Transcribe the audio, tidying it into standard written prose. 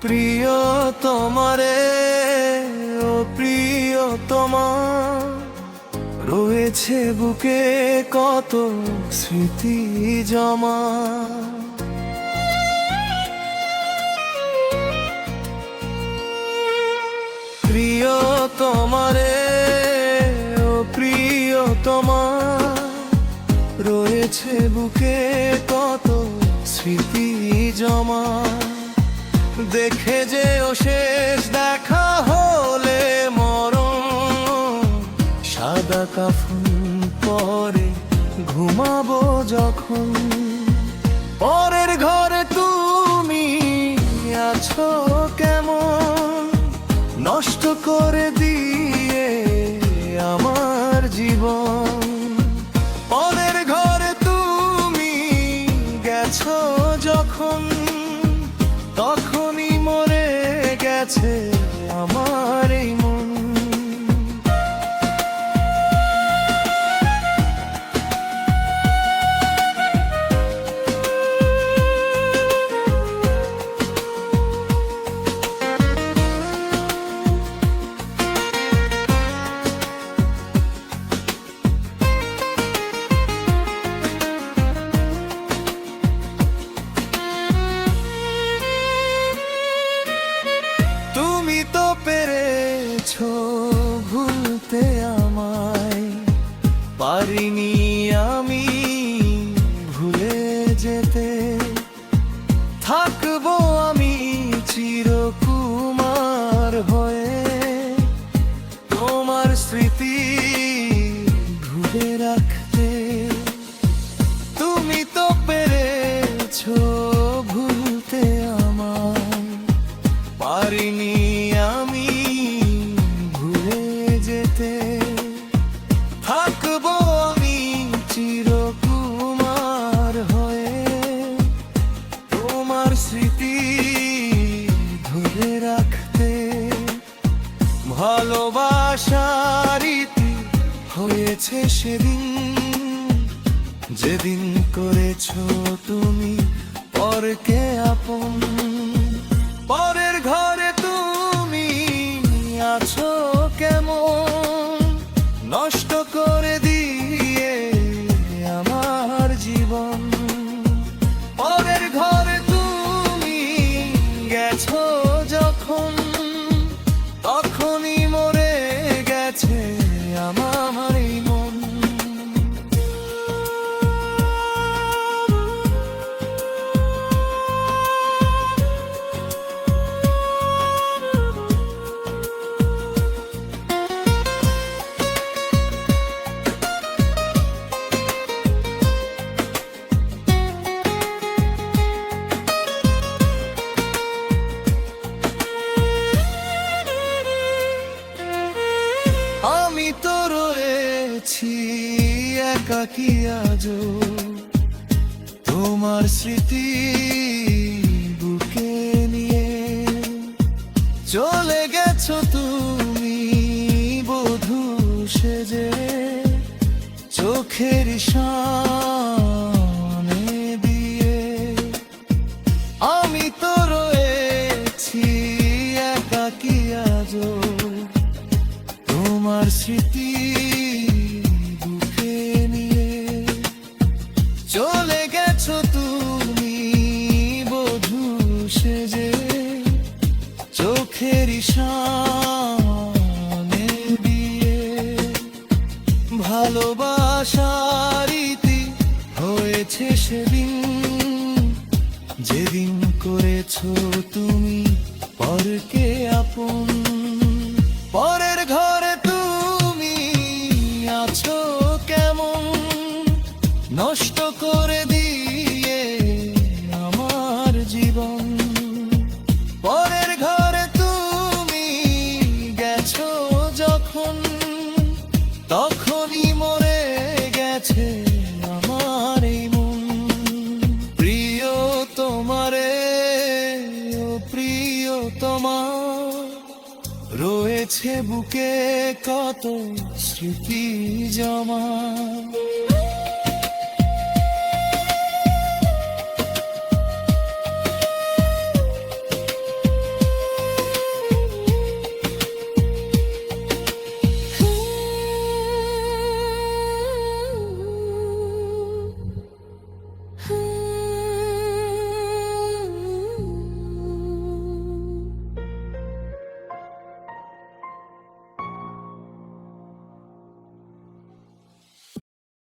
প্রিয় তোমারে, ও প্রিয় তোমার, রয়েছে বুকে কত স্মৃতি জমা। প্রিয় তোমারে, ও প্রিয় তোমার, রয়েছে বুকে কত স্মৃতি জমা। দেখে যে ও শেষ দেখা হলে মরণ, সাদা কাফন পরে ঘুমাবো যখন। পরের ঘরে তুমি আছো কেমন, নষ্ট করে দিয়ে আমার জীবন। পরের ঘরে তুমি গেছো যখন, তখনই মরে গেছে আমার এই মন। তুমি তো পেরেছো ভুলতে আমায়, পারিনি আমি ভুলে যেতে। থাকবো আমি চিরকুমার হয়ে, তোমার স্মৃতি ধরে রাখতে। তুমি তো পেরেছো ভুলতে আমায়, পারিনি আমি ভুলে যেতে। থাকবো আমি চিরকুমার হয়ে, তোমার স্মৃতি ধরে রাখতে। ভালোবাসার ইতি হয়েছে সেদিন, যেদিন করেছো তুমি পরকে আপন। পরের ঘরে তুমি আছো কেমন, নষ্ট করে দিয়ে আমার জীবন। পরের ঘরে তুমি গেছো যখন, তখনই মরে গেছে আমার এই মন। আমি তো রয়েছি একাকী আজো, তোমার স্মৃতি বুকে নিয়ে। চলে গেছো তুমি বধূ সেজে, চোখের সামনে দিয়ে। আমি তো রয়েছি একাকী আজো, তোমার স্মৃতি বুকে নিয়ে। চলে গেছো তুমি বধূ সেজে, চোখের সামনে দিয়ে। ভালোবাসার ইতি হয়েছে সেদিন, যেদিন করেছো তুমি পরকে আপন। পরের ঘরে তুমি আছো কেমন, নষ্ট করে দিয়ে আমার জীবন। পরের ঘরে তুমি গেছো যখন, তখনই মরে গেছে আমার এই মন। প্রিয় তোমারে, ও প্রিয় তোমার, রয়েছে বুকে কত স্মৃতি জমা।